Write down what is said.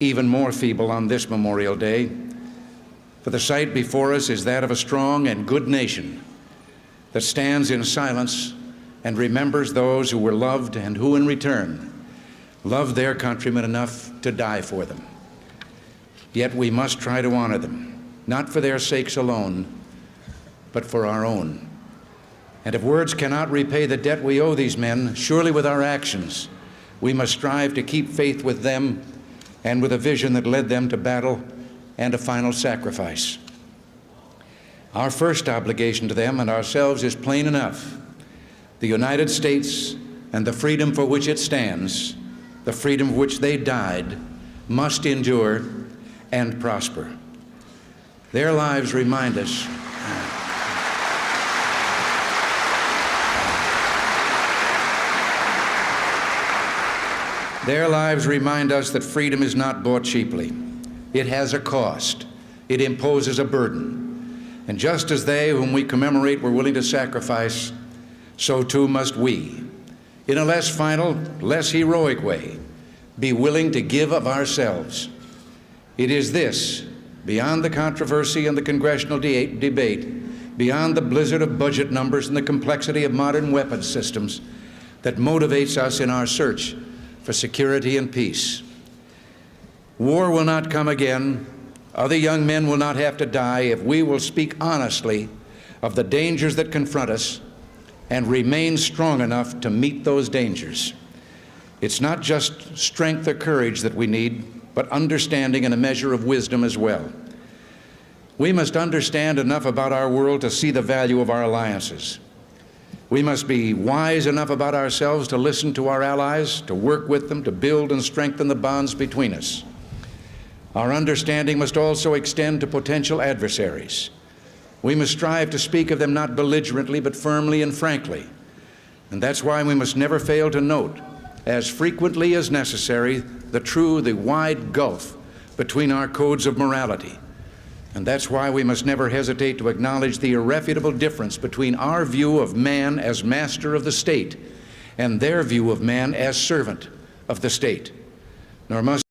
even more feeble on this Memorial Day, for the sight before us is that of a strong and good nation that stands in silence and remembers those who were loved and who, in return, loved their countrymen enough to die for them. Yet we must try to honor them, not for their sakes alone, but for our own. And if words cannot repay the debt we owe these men, surely with our actions, we must strive to keep faith with them and with a vision that led them to battle and a final sacrifice. Our first obligation to them and ourselves is plain enough. The United States and the freedom for which it stands, the freedom for which they died, must endure and prosper. Their lives remind us that freedom is not bought cheaply. It has a cost. It imposes a burden. And just as they whom we commemorate were willing to sacrifice, so too must we, in a less final, less heroic way, be willing to give of ourselves. It is this, beyond the controversy and the congressional debate, beyond the blizzard of budget numbers and the complexity of modern weapons systems, that motivates us in our search for security and peace. War will not come again. Other young men will not have to die if we will speak honestly of the dangers that confront us and remain strong enough to meet those dangers. It's not just strength or courage that we need, but understanding and a measure of wisdom as well. We must understand enough about our world to see the value of our alliances. We must be wise enough about ourselves to listen to our allies, to work with them, to build and strengthen the bonds between us. Our understanding must also extend to potential adversaries. We must strive to speak of them not belligerently, but firmly and frankly. And that's why we must never fail to note, as frequently as necessary, the wide gulf between our codes of morality. And that's why we must never hesitate to acknowledge the irrefutable difference between our view of man as master of the state and their view of man as servant of the state. Nor must